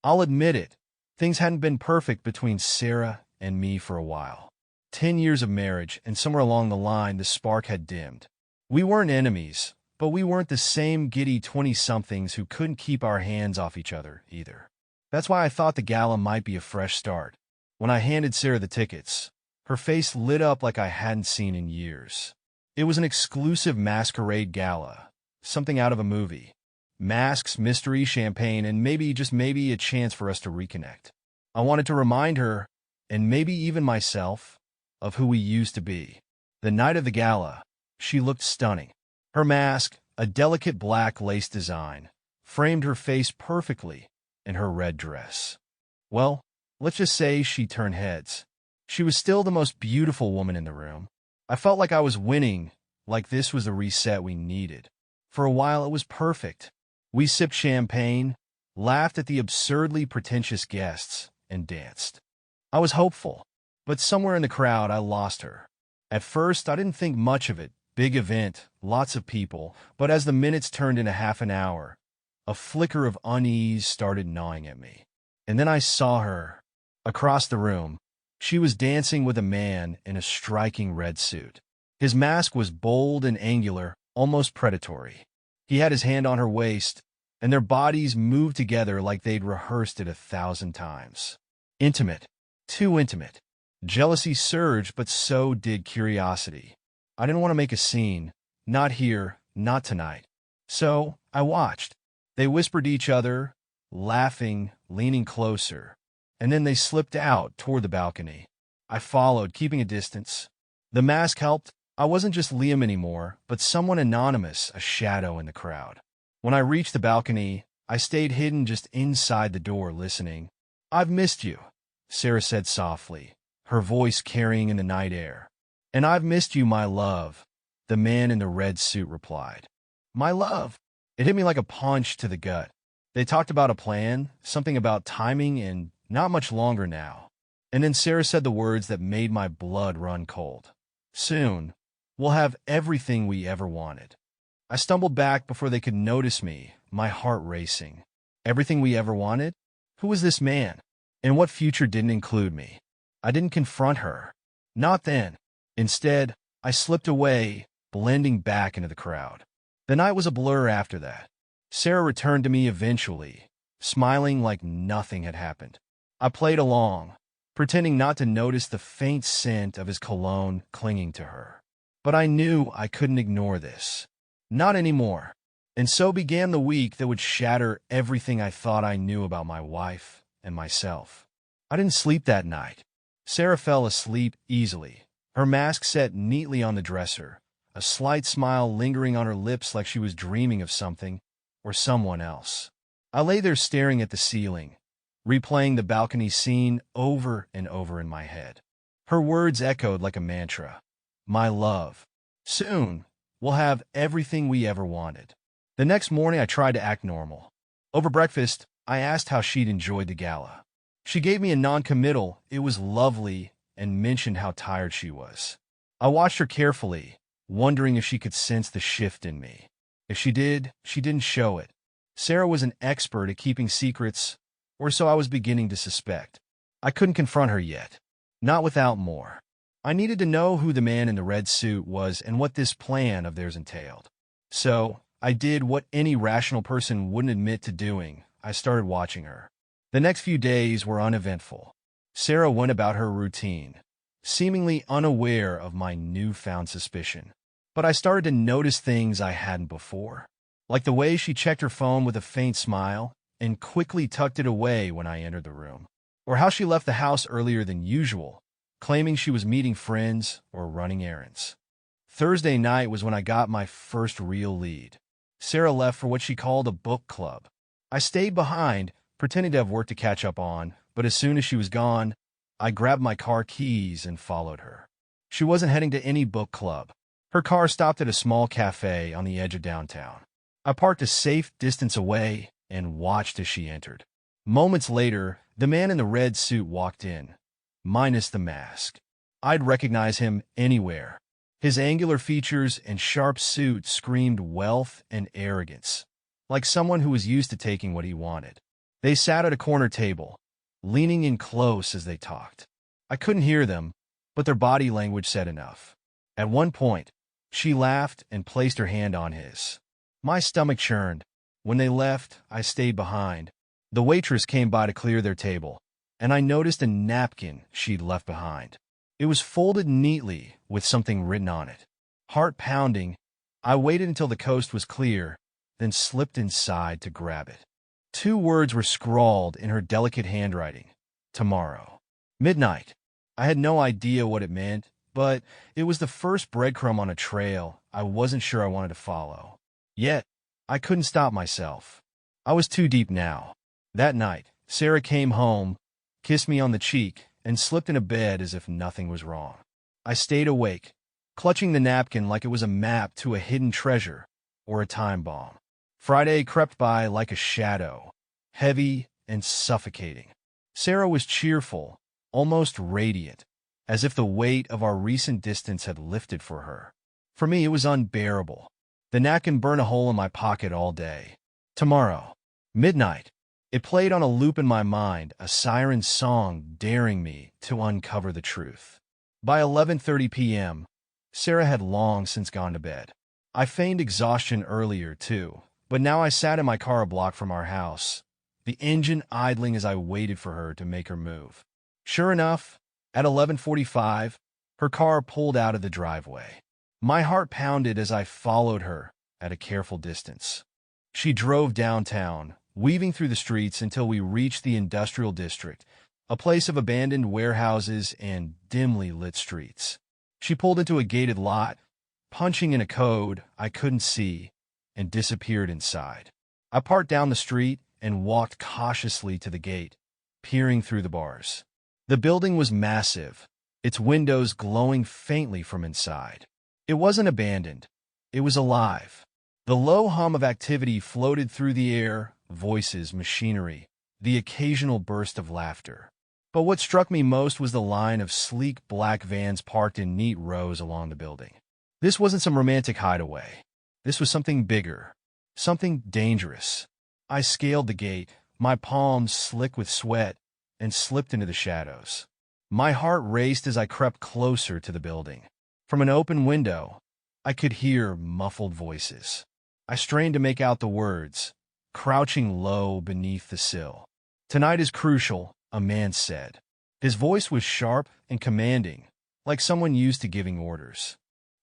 I'll admit it, things hadn't been perfect between Sarah and me for a while. 10 years of marriage, and somewhere along the line, the spark had dimmed. We weren't enemies, but we weren't the same giddy 20-somethings who couldn't keep our hands off each other, either. That's why I thought the gala might be a fresh start. When I handed Sarah the tickets, her face lit up like I hadn't seen in years. It was an exclusive masquerade gala, something out of a movie. Masks, mystery, champagne, and maybe, just maybe, a chance for us to reconnect. I wanted to remind her, and maybe even myself, of who we used to be. The night of the gala, she looked stunning. Her mask, a delicate black lace design, framed her face perfectly in her red dress. Well, let's just say she turned heads. She was still the most beautiful woman in the room. I felt like I was winning, like this was the reset we needed. For a while, it was perfect. We sipped champagne, laughed at the absurdly pretentious guests, and danced. I was hopeful, but somewhere in the crowd, I lost her. At first, I didn't think much of it. Big event, lots of people, but as the minutes turned into half an hour, a flicker of unease started gnawing at me. And then I saw her. Across the room, she was dancing with a man in a striking red suit. His mask was bold and angular, almost predatory. He had his hand on her waist, and their bodies moved together like they'd rehearsed it 1,000 times. Intimate. Too intimate. Jealousy surged, but so did curiosity. I didn't want to make a scene. Not here, not tonight. So, I watched. They whispered to each other, laughing, leaning closer. And then they slipped out toward the balcony. I followed, keeping a distance. The mask helped. I wasn't just Liam anymore, but someone anonymous, a shadow in the crowd. When I reached the balcony, I stayed hidden just inside the door, listening. "I've missed you," Sarah said softly, her voice carrying in the night air. "And I've missed you, my love," the man in the red suit replied. My love. It hit me like a punch to the gut. They talked about a plan, something about timing, and not much longer now. And then Sarah said the words that made my blood run cold. "Soon, we'll have everything we ever wanted." I stumbled back before they could notice me, my heart racing. Everything we ever wanted? Who was this man? And what future didn't include me? I didn't confront her. Not then. Instead, I slipped away, blending back into the crowd. The night was a blur after that. Sarah returned to me eventually, smiling like nothing had happened. I played along, pretending not to notice the faint scent of his cologne clinging to her. But I knew I couldn't ignore this. Not anymore. And so began the week that would shatter everything I thought I knew about my wife and myself. I didn't sleep that night. Sarah fell asleep easily, her mask set neatly on the dresser, a slight smile lingering on her lips like she was dreaming of something or someone else. I lay there staring at the ceiling, replaying the balcony scene over and over in my head. Her words echoed like a mantra. My love. Soon, we'll have everything we ever wanted. The next morning, I tried to act normal. Over breakfast, I asked how she'd enjoyed the gala. She gave me a non-committal, "It was lovely," and mentioned how tired she was. I watched her carefully, wondering if she could sense the shift in me. If she did, she didn't show it. Sarah was an expert at keeping secrets, or so I was beginning to suspect. I couldn't confront her yet. Not without more. I needed to know who the man in the red suit was and what this plan of theirs entailed. So, I did what any rational person wouldn't admit to doing. I started watching her. The next few days were uneventful. Sarah went about her routine, seemingly unaware of my newfound suspicion. But I started to notice things I hadn't before, like the way she checked her phone with a faint smile and quickly tucked it away when I entered the room, or how she left the house earlier than usual, claiming she was meeting friends or running errands. Thursday night was when I got my first real lead. Sarah left for what she called a book club. I stayed behind, pretending to have work to catch up on, but as soon as she was gone, I grabbed my car keys and followed her. She wasn't heading to any book club. Her car stopped at a small cafe on the edge of downtown. I parked a safe distance away and watched as she entered. Moments later, the man in the red suit walked in, minus the mask. I'd recognize him anywhere. His angular features and sharp suit screamed wealth and arrogance, like someone who was used to taking what he wanted. They sat at a corner table, leaning in close as they talked. I couldn't hear them, but their body language said enough. At one point, she laughed and placed her hand on his. My stomach churned. When they left, I stayed behind. The waitress came by to clear their table, and I noticed a napkin she'd left behind. It was folded neatly with something written on it. Heart pounding, I waited until the coast was clear, then slipped inside to grab it. 2 words were scrawled in her delicate handwriting. Tomorrow. Midnight. I had no idea what it meant, but it was the first breadcrumb on a trail I wasn't sure I wanted to follow. Yet, I couldn't stop myself. I was too deep now. That night, Sarah came home, kissed me on the cheek, and slipped into bed as if nothing was wrong. I stayed awake, clutching the napkin like it was a map to a hidden treasure or a time bomb. Friday crept by like a shadow, heavy and suffocating. Sarah was cheerful, almost radiant, as if the weight of our recent distance had lifted for her. For me, it was unbearable. The napkin burned a hole in my pocket all day. Tomorrow. Midnight. It played on a loop in my mind, a siren song daring me to uncover the truth. By 11:30 p.m., Sarah had long since gone to bed. I feigned exhaustion earlier, too, but now I sat in my car a block from our house, the engine idling as I waited for her to make her move. Sure enough, at 11:45, her car pulled out of the driveway. My heart pounded as I followed her at a careful distance. She drove downtown, weaving through the streets until we reached the industrial district, a place of abandoned warehouses and dimly lit streets. She pulled into a gated lot, punching in a code I couldn't see, and disappeared inside. I parked down the street and walked cautiously to the gate, peering through the bars. The building was massive, its windows glowing faintly from inside. It wasn't abandoned. It was alive. The low hum of activity floated through the air, voices, machinery, the occasional burst of laughter. But what struck me most was the line of sleek black vans parked in neat rows along the building. This wasn't some romantic hideaway. This was something bigger, something dangerous. I scaled the gate, my palms slick with sweat, and slipped into the shadows. My heart raced as I crept closer to the building. From an open window, I could hear muffled voices. I strained to make out the words, crouching low beneath the sill. "Tonight is crucial," a man said. His voice was sharp and commanding, like someone used to giving orders.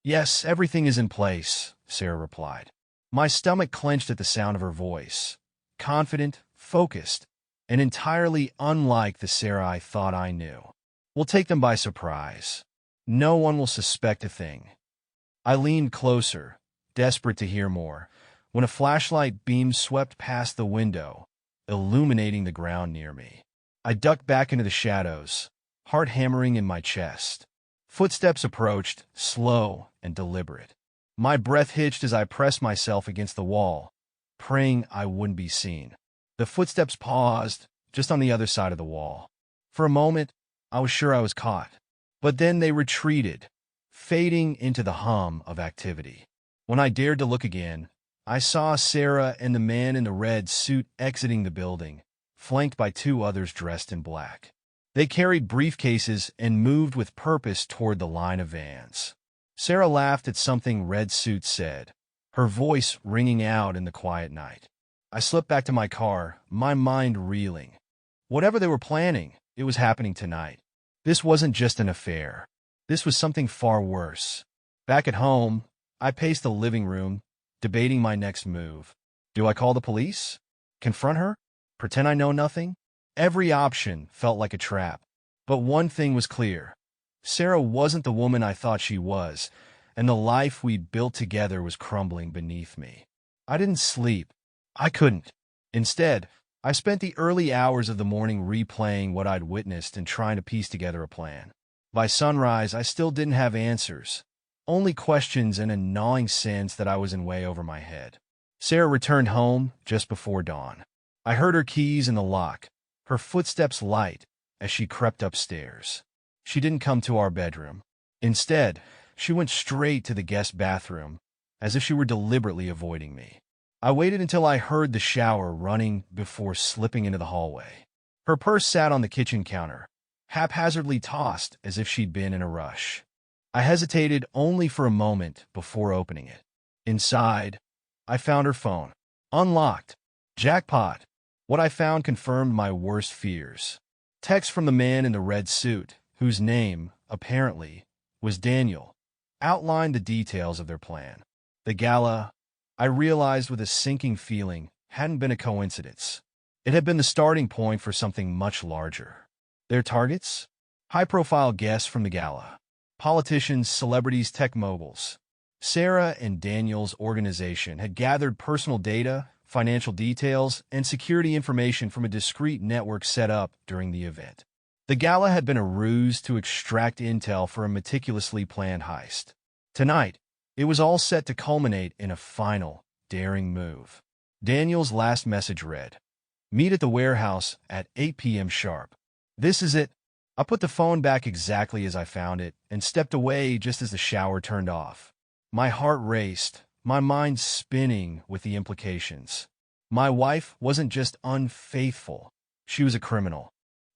"Yes, everything is in place," Sarah replied. My stomach clenched at the sound of her voice, confident, focused, and entirely unlike the Sarah I thought I knew. "We'll take them by surprise. No one will suspect a thing." I leaned closer, desperate to hear more, when a flashlight beam swept past the window, illuminating the ground near me. I ducked back into the shadows, heart hammering in my chest. Footsteps approached, slow and deliberate. My breath hitched as I pressed myself against the wall, praying I wouldn't be seen. The footsteps paused, just on the other side of the wall. For a moment, I was sure I was caught. But then they retreated, fading into the hum of activity. When I dared to look again, I saw Sarah and the man in the red suit exiting the building, flanked by 2 others dressed in black. They carried briefcases and moved with purpose toward the line of vans. Sarah laughed at something Red Suit said, her voice ringing out in the quiet night. I slipped back to my car, my mind reeling. Whatever they were planning, it was happening tonight. This wasn't just an affair. This was something far worse. Back at home, I paced the living room, debating my next move. Do I call the police? Confront her? Pretend I know nothing? Every option felt like a trap. But one thing was clear. Sarah wasn't the woman I thought she was, and the life we'd built together was crumbling beneath me. I didn't sleep. I couldn't. Instead, I spent the early hours of the morning replaying what I'd witnessed and trying to piece together a plan. By sunrise, I still didn't have answers, only questions and a gnawing sense that I was in way over my head. Sarah returned home just before dawn. I heard her keys in the lock, her footsteps light as she crept upstairs. She didn't come to our bedroom. Instead, she went straight to the guest bathroom, as if she were deliberately avoiding me. I waited until I heard the shower running before slipping into the hallway. Her purse sat on the kitchen counter, haphazardly tossed as if she'd been in a rush. I hesitated only for a moment before opening it. Inside, I found her phone. Unlocked. Jackpot. What I found confirmed my worst fears. Text from the man in the red suit, whose name, apparently, was Daniel, outlined the details of their plan. The gala, I realized with a sinking feeling, hadn't been a coincidence. It had been the starting point for something much larger. Their targets? High-profile guests from the gala. Politicians, celebrities, tech moguls. Sarah and Daniel's organization had gathered personal data, financial details, and security information from a discrete network set up during the event. The gala had been a ruse to extract intel for a meticulously planned heist. Tonight, it was all set to culminate in a final, daring move. Daniel's last message read, "Meet at the warehouse at 8 p.m. sharp." This is it. I put the phone back exactly as I found it and stepped away just as the shower turned off. My heart raced, my mind spinning with the implications. My wife wasn't just unfaithful, she was a criminal.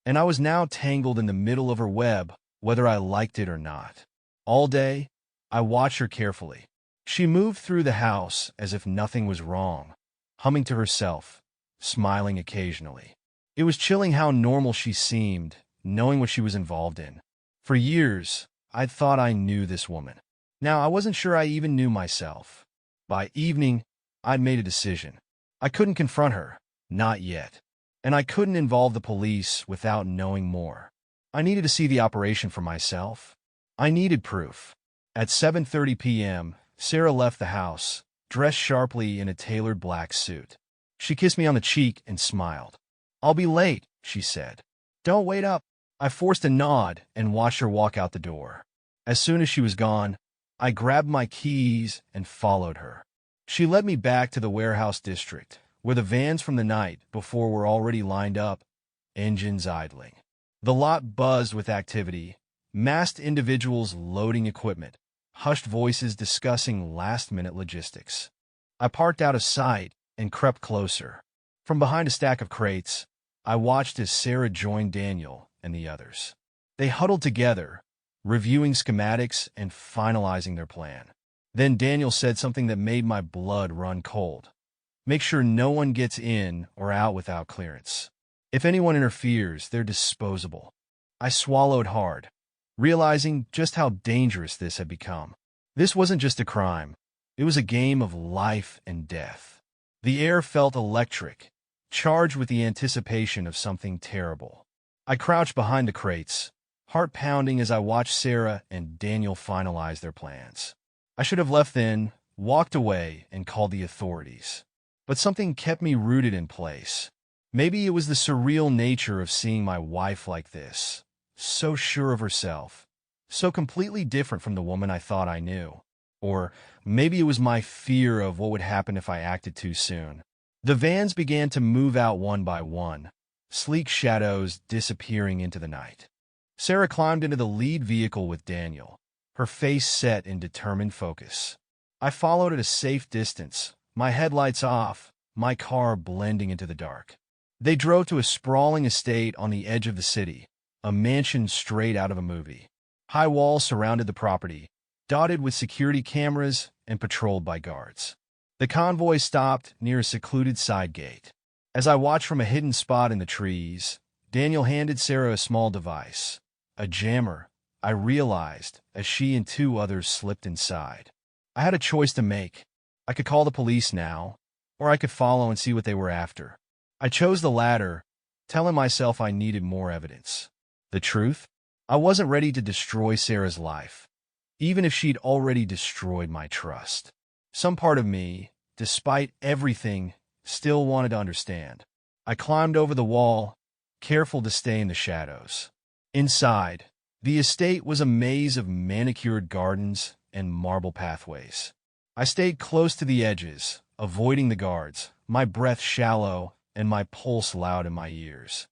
And I was now tangled in the middle of her web, whether I liked it or not. All day, I watched her carefully. She moved through the house as if nothing was wrong, humming to herself, smiling occasionally. It was chilling how normal she seemed, knowing what she was involved in. For years, I'd thought I knew this woman. Now, I wasn't sure I even knew myself. By evening, I'd made a decision. I couldn't confront her, not yet. And I couldn't involve the police without knowing more. I needed to see the operation for myself. I needed proof. At 7:30 p.m., Sarah left the house, dressed sharply in a tailored black suit. She kissed me on the cheek and smiled. "I'll be late," she said. "Don't wait up." I forced a nod and watched her walk out the door. As soon as she was gone, I grabbed my keys and followed her. She led me back to the warehouse district, where the vans from the night before were already lined up, engines idling. The lot buzzed with activity, masked individuals loading equipment, hushed voices discussing last-minute logistics. I parked out of sight and crept closer. From behind a stack of crates, I watched as Sarah joined Daniel and the others. They huddled together, reviewing schematics and finalizing their plan. Then Daniel said something that made my blood run cold. "Make sure no one gets in or out without clearance. If anyone interferes, they're disposable." I swallowed hard, realizing just how dangerous this had become. This wasn't just a crime. It was a game of life and death. The air felt electric, charged with the anticipation of something terrible. I crouched behind the crates, heart pounding as I watched Sarah and Daniel finalize their plans. I should have left then, walked away, and called the authorities. But something kept me rooted in place. Maybe it was the surreal nature of seeing my wife like this, so sure of herself, so completely different from the woman I thought I knew. Or maybe it was my fear of what would happen if I acted too soon. The vans began to move out one by one, sleek shadows disappearing into the night. Sarah climbed into the lead vehicle with Daniel, her face set in determined focus. I followed at a safe distance, my headlights off, my car blending into the dark. They drove to a sprawling estate on the edge of the city, a mansion straight out of a movie. High walls surrounded the property, dotted with security cameras and patrolled by guards. The convoy stopped near a secluded side gate. As I watched from a hidden spot in the trees, Daniel handed Sarah a small device, a jammer, I realized, as she and two others slipped inside. I had a choice to make. I could call the police now, or I could follow and see what they were after. I chose the latter, telling myself I needed more evidence. The truth? I wasn't ready to destroy Sarah's life, even if she'd already destroyed my trust. Some part of me, despite everything, still wanted to understand. I climbed over the wall, careful to stay in the shadows. Inside, the estate was a maze of manicured gardens and marble pathways. I stayed close to the edges, avoiding the guards, my breath shallow and my pulse loud in my ears.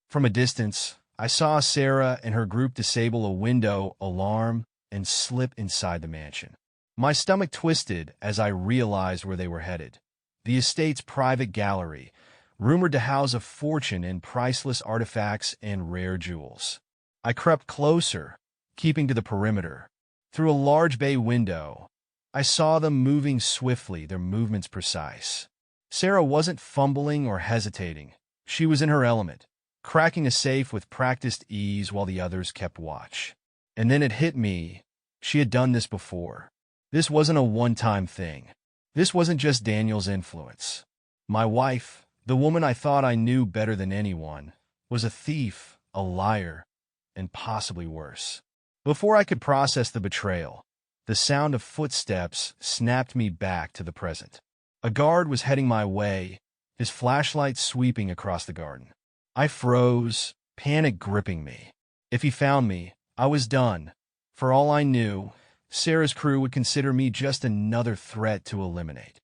From a distance, I saw Sarah and her group disable a window alarm and slip inside the mansion. My stomach twisted as I realized where they were headed. the estate's private gallery, rumored to house a fortune in priceless artifacts and rare jewels. I crept closer, keeping to the perimeter. Through a large bay window, I saw them moving swiftly, their movements precise. Sarah wasn't fumbling or hesitating. She was in her element, cracking a safe with practiced ease while the others kept watch. And then it hit me. She had done this before. This wasn't a one-time thing. This wasn't just Daniel's influence. My wife, the woman I thought I knew better than anyone, was a thief, a liar, and possibly worse. Before I could process the betrayal, the sound of footsteps snapped me back to the present. A guard was heading my way, his flashlight sweeping across the garden. I froze, panic gripping me. If he found me, I was done. For all I knew, Sarah's crew would consider me just another threat to eliminate.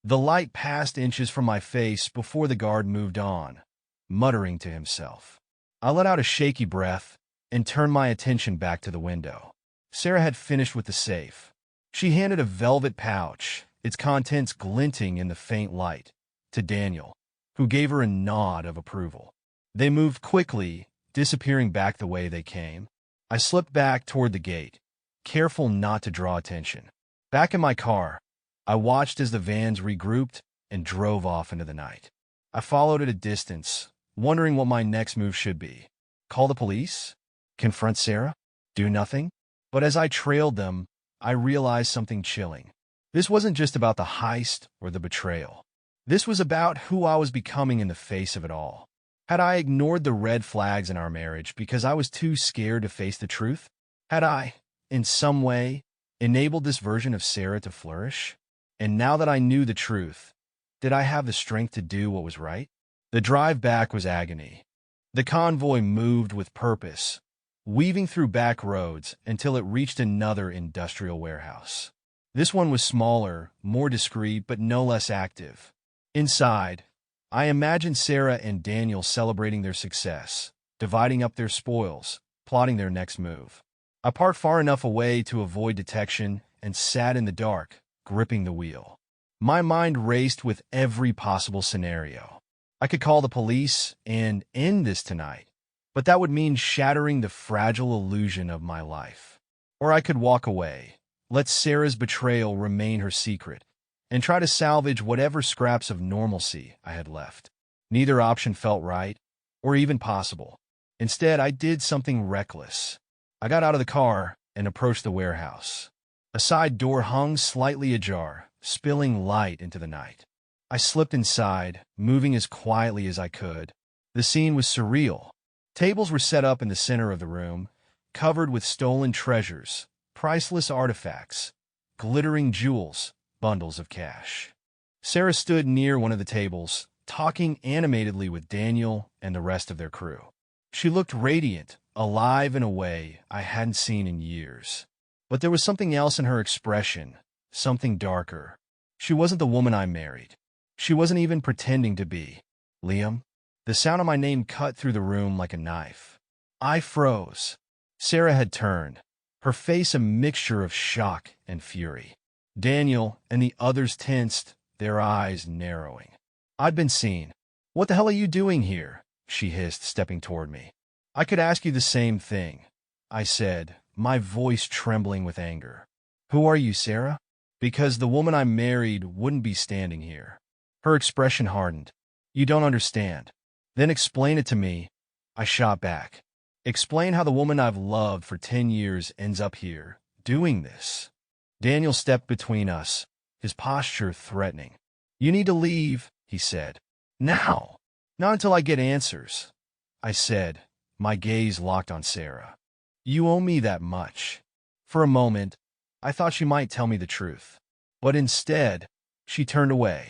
The light passed inches from my face before the guard moved on, muttering to himself. I let out a shaky breath and turned my attention back to the window. Sarah had finished with the safe. She handed a velvet pouch, its contents glinting in the faint light, to Daniel, who gave her a nod of approval. They moved quickly, disappearing back the way they came. I slipped back toward the gate, careful not to draw attention. Back in my car, I watched as the vans regrouped and drove off into the night. I followed at a distance, wondering what my next move should be. Call the police? Confront Sarah? Do nothing? But as I trailed them, I realized something chilling. This wasn't just about the heist or the betrayal. This was about who I was becoming in the face of it all. Had I ignored the red flags in our marriage because I was too scared to face the truth? Had I, in some way, enabled this version of Sarah to flourish? And now that I knew the truth, did I have the strength to do what was right? The drive back was agony. The convoy moved with purpose, weaving through back roads until it reached another industrial warehouse. This one was smaller, more discreet, but no less active. Inside, I imagined Sarah and Daniel celebrating their success, dividing up their spoils, plotting their next move. I parked far enough away to avoid detection and sat in the dark, gripping the wheel. My mind raced with every possible scenario. I could call the police and end this tonight, but that would mean shattering the fragile illusion of my life. Or I could walk away, let Sarah's betrayal remain her secret, and try to salvage whatever scraps of normalcy I had left. Neither option felt right, or even possible. Instead, I did something reckless. I got out of the car and approached the warehouse. A side door hung slightly ajar, spilling light into the night. I slipped inside, moving as quietly as I could. The scene was surreal. Tables were set up in the center of the room, covered with stolen treasures, priceless artifacts, glittering jewels, bundles of cash. Sarah stood near one of the tables, talking animatedly with Daniel and the rest of their crew. She looked radiant, alive in a way I hadn't seen in years. But there was something else in her expression, something darker. She wasn't the woman I married. She wasn't even pretending to be. Liam? The sound of my name cut through the room like a knife. I froze. Sarah had turned, her face a mixture of shock and fury. Daniel and the others tensed, their eyes narrowing. I'd been seen. What the hell are you doing here? She hissed, stepping toward me. I could ask you the same thing, I said, my voice trembling with anger. Who are you, Sarah? Because the woman I married wouldn't be standing here. Her expression hardened. You don't understand. Then explain it to me. I shot back. Explain how the woman I've loved for 10 years ends up here, doing this. Daniel stepped between us, his posture threatening. You need to leave, he said. Now. Not until I get answers, I said, my gaze locked on Sarah. You owe me that much. For a moment, I thought she might tell me the truth. But instead, she turned away.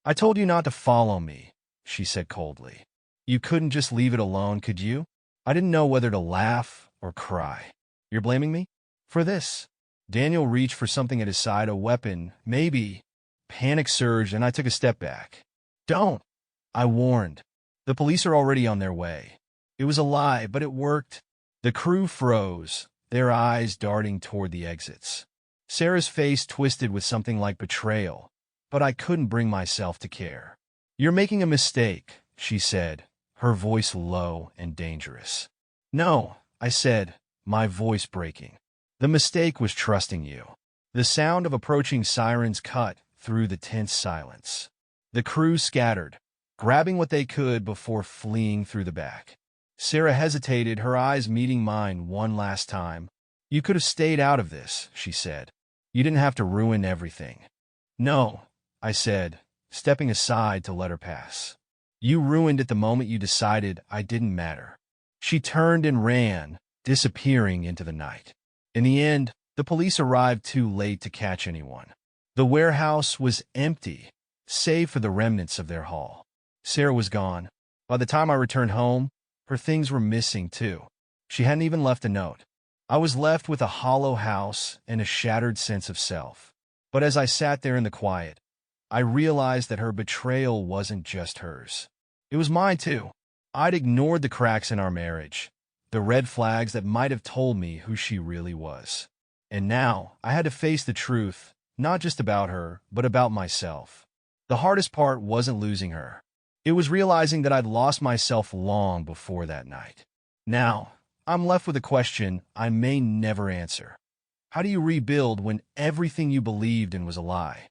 I told you not to follow me, she said coldly. You couldn't just leave it alone, could you? I didn't know whether to laugh or cry. You're blaming me? For this? Daniel reached for something at his side, a weapon, maybe. Panic surged and I took a step back. Don't, I warned. The police are already on their way. It was a lie, but it worked. The crew froze, their eyes darting toward the exits. Sarah's face twisted with something like betrayal, but I couldn't bring myself to care. "You're making a mistake," she said, her voice low and dangerous. "No," I said, my voice breaking. "The mistake was trusting you." The sound of approaching sirens cut through the tense silence. The crew scattered, grabbing what they could before fleeing through the back. Sarah hesitated, her eyes meeting mine one last time. "You could have stayed out of this," she said. "You didn't have to ruin everything." "No," I said, stepping aside to let her pass. "You ruined it the moment you decided I didn't matter." She turned and ran, disappearing into the night. In the end, the police arrived too late to catch anyone. The warehouse was empty, save for the remnants of their haul. Sarah was gone. By the time I returned home, her things were missing too. She hadn't even left a note. I was left with a hollow house and a shattered sense of self. But as I sat there in the quiet, I realized that her betrayal wasn't just hers. It was mine too. I'd ignored the cracks in our marriage, the red flags that might have told me who she really was. And now I had to face the truth, not just about her, but about myself. The hardest part wasn't losing her. It was realizing that I'd lost myself long before that night. Now, I'm left with a question I may never answer. How do you rebuild when everything you believed in was a lie?